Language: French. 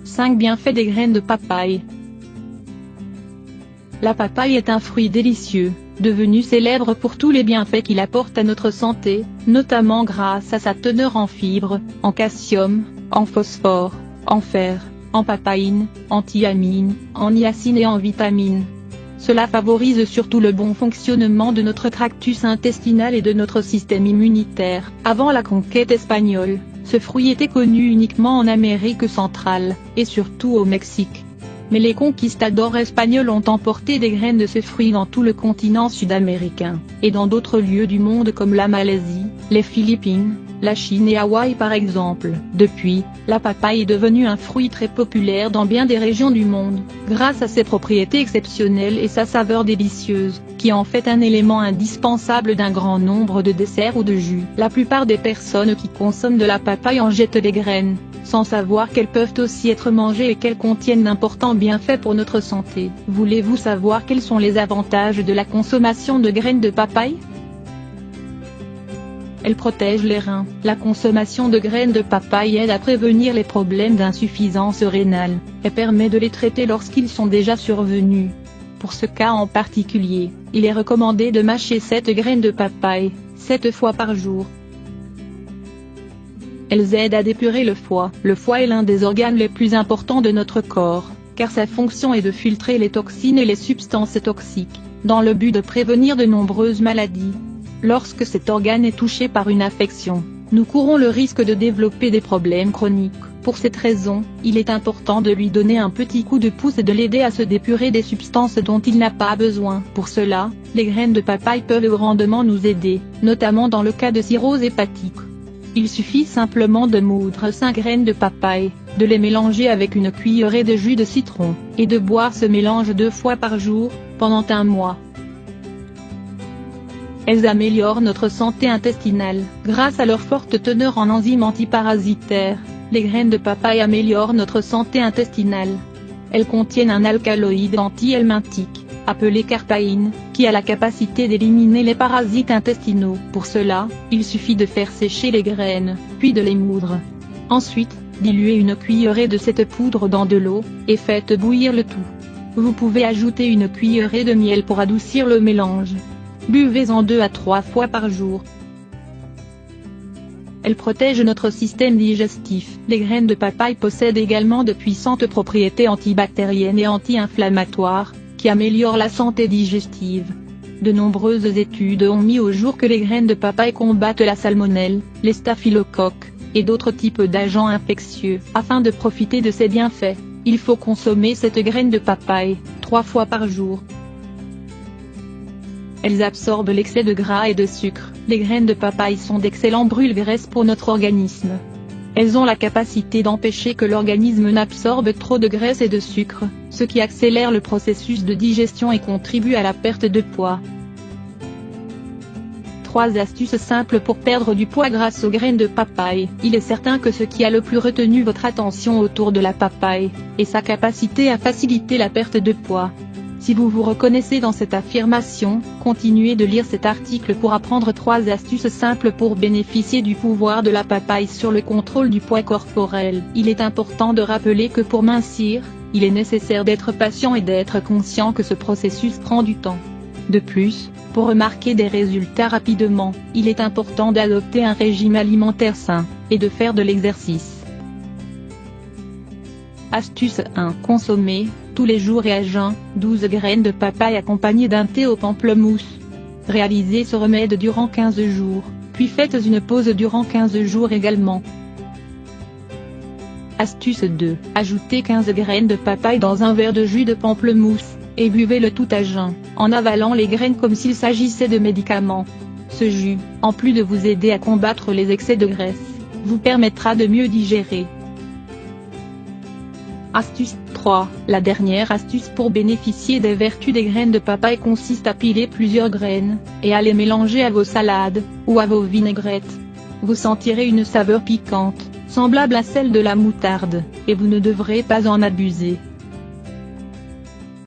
5 bienfaits des graines de papaye. La papaye est un fruit délicieux, devenu célèbre pour tous les bienfaits qu'il apporte à notre santé, notamment grâce à sa teneur en fibres, en calcium, en phosphore, en fer, en papaïne, en thiamine, en niacine et en vitamines. Cela favorise surtout le bon fonctionnement de notre tractus intestinal et de notre système immunitaire. Avant la conquête espagnole, ce fruit était connu uniquement en Amérique centrale, et surtout au Mexique. Mais les conquistadors espagnols ont emporté des graines de ce fruit dans tout le continent sud-américain, et dans d'autres lieux du monde comme la Malaisie, les Philippines, la Chine et Hawaï par exemple. Depuis, la papaye est devenue un fruit très populaire dans bien des régions du monde, grâce à ses propriétés exceptionnelles et sa saveur délicieuse, qui en fait un élément indispensable d'un grand nombre de desserts ou de jus. La plupart des personnes qui consomment de la papaye en jettent les graines, sans savoir qu'elles peuvent aussi être mangées et qu'elles contiennent d'importants bienfaits pour notre santé. Voulez-vous savoir quels sont les avantages de la consommation de graines de papaye ? Elle protège les reins. La consommation de graines de papaye aide à prévenir les problèmes d'insuffisance rénale, et permet de les traiter lorsqu'ils sont déjà survenus. Pour ce cas en particulier, il est recommandé de mâcher 7 graines de papaye, 7 fois par jour. Elles aident à dépurer le foie. Le foie est l'un des organes les plus importants de notre corps, car sa fonction est de filtrer les toxines et les substances toxiques, dans le but de prévenir de nombreuses maladies. Lorsque cet organe est touché par une infection, nous courons le risque de développer des problèmes chroniques. Pour cette raison, il est important de lui donner un petit coup de pouce et de l'aider à se dépurer des substances dont il n'a pas besoin. Pour cela, les graines de papaye peuvent grandement nous aider, notamment dans le cas de cirrhose hépatique. Il suffit simplement de moudre 5 graines de papaye, de les mélanger avec une cuillerée de jus de citron, et de boire ce mélange 2 fois par jour, pendant un mois. Elles améliorent notre santé intestinale. Grâce à leur forte teneur en enzymes antiparasitaires, les graines de papaye améliorent notre santé intestinale. Elles contiennent un alcaloïde anti-helminthique, appelé carpaïne, qui a la capacité d'éliminer les parasites intestinaux. Pour cela, il suffit de faire sécher les graines, puis de les moudre. Ensuite, diluez une cuillerée de cette poudre dans de l'eau, et faites bouillir le tout. Vous pouvez ajouter une cuillerée de miel pour adoucir le mélange. Buvez-en 2 à 3 fois par jour. Elles protègent notre système digestif. Les graines de papaye possèdent également de puissantes propriétés antibactériennes et anti-inflammatoires, qui améliorent la santé digestive. De nombreuses études ont mis au jour que les graines de papaye combattent la salmonelle, les staphylocoques, et d'autres types d'agents infectieux. Afin de profiter de ces bienfaits, il faut consommer cette graine de papaye 3 fois par jour. Elles absorbent l'excès de gras et de sucre. Les graines de papaye sont d'excellents brûle-graisse pour notre organisme. Elles ont la capacité d'empêcher que l'organisme n'absorbe trop de graisse et de sucre, ce qui accélère le processus de digestion et contribue à la perte de poids. 3 astuces simples pour perdre du poids grâce aux graines de papaye. Il est certain que ce qui a le plus retenu votre attention autour de la papaye, est sa capacité à faciliter la perte de poids. Si vous vous reconnaissez dans cette affirmation, continuez de lire cet article pour apprendre 3 astuces simples pour bénéficier du pouvoir de la papaye sur le contrôle du poids corporel. Il est important de rappeler que pour mincir, il est nécessaire d'être patient et d'être conscient que ce processus prend du temps. De plus, pour remarquer des résultats rapidement, il est important d'adopter un régime alimentaire sain, et de faire de l'exercice. Astuce 1. Consommer, tous les jours et à jeun, 12 graines de papaye accompagnées d'un thé au pamplemousse. Réalisez ce remède durant 15 jours, puis faites une pause durant 15 jours également. Astuce 2. Ajoutez 15 graines de papaye dans un verre de jus de pamplemousse, et buvez le tout à jeun, en avalant les graines comme s'il s'agissait de médicaments. Ce jus, en plus de vous aider à combattre les excès de graisse, vous permettra de mieux digérer. Astuce 3. La dernière astuce pour bénéficier des vertus des graines de papaye consiste à piler plusieurs graines, et à les mélanger à vos salades, ou à vos vinaigrettes. Vous sentirez une saveur piquante, semblable à celle de la moutarde, et vous ne devrez pas en abuser.